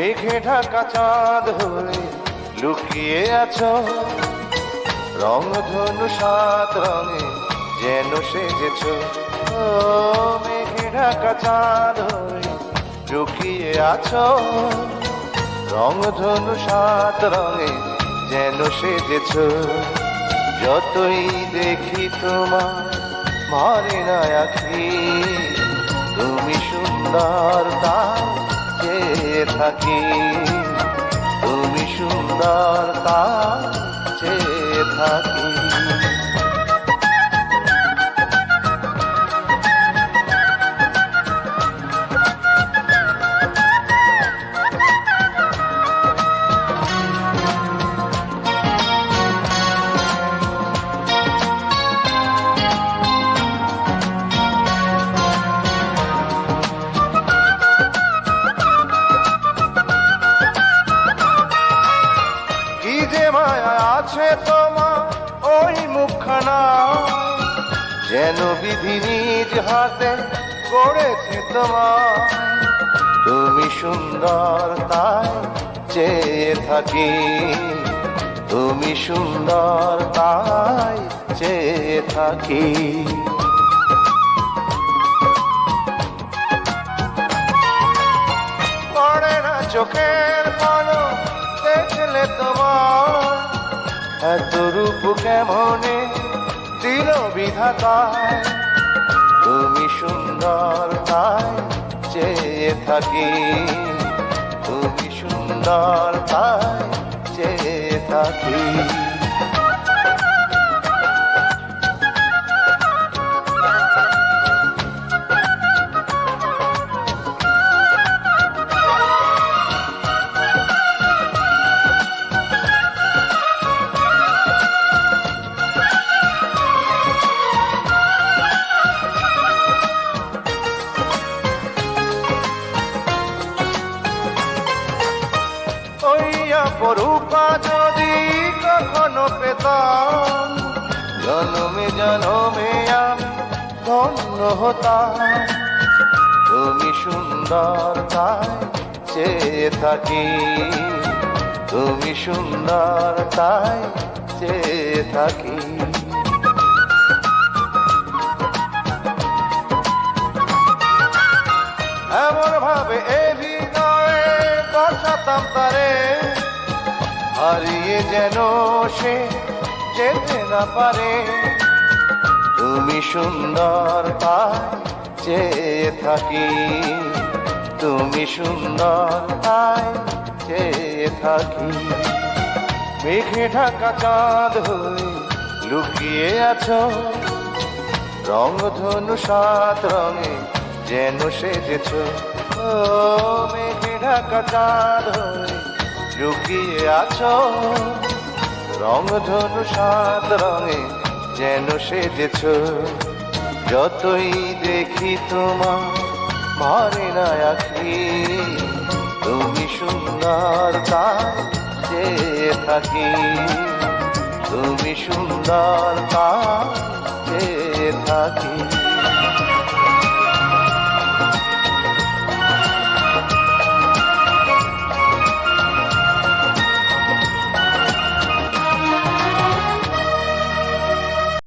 মেঘে ঢাকা চাঁদ হয়ে লুকিয়ে আছো, রংধনু সাত রঙে যেন সেজেছ। ও মেঘে ঢাকা চাঁদ হয়ে লুকিয়ে আছো, রংধনু সাত রঙে যেন সেজেছ। যতই দেখি তোমার ভরে না আখি, তুমি সুন্দর তা চেয়ে থাকি, তুমি সুন্দর তা চেয়ে থাকি। আছে তোমার ওই মুখখানা, যেন বিধি নিজ হাতে গড়েছে তোমার। তুমি সুন্দর তাই চেয়ে থাকি, তুমি সুন্দর তাই চেয়ে থাকি। পড়ে না চোখের পলক দেখলে তোমার, এত রূপ কেমনে দিল বিধাতা। তুমি সুন্দর তাই চেয়ে থাকি, তুমি সুন্দর তাই চেয়ে থাকি। পরূপা যদি কখনো পেতাম, জনমে জনমে আমি ধন্য হতাম। তুমি সুন্দর তাই চেয়ে থাকি, তুমি সুন্দর তাই চেয়ে থাকি। এমন ভাবে এ হৃদয়ে বসাতাম তারে, হারিয়ে যেন সে যেতে না পারে। তুমি সুন্দর তাই চেয়ে থাকি, তুমি সুন্দর তাই চেয়ে থাকি। মেঘে ঢাকা চাঁদ হয়ে লুকিয়ে আছো, রংধনু সাত রঙে যেন সেজেছ। ও মেঘে ঢাকা চাঁদ হয়ে লুকিয়ে আছো, রংধনু সাত রঙে যেন সেজেছ। যতই দেখি তোমার ভরে না আখি, তুমি সুন্দর তাই চেয়ে থাকি, তুমি সুন্দর তাই চেয়ে থাকি।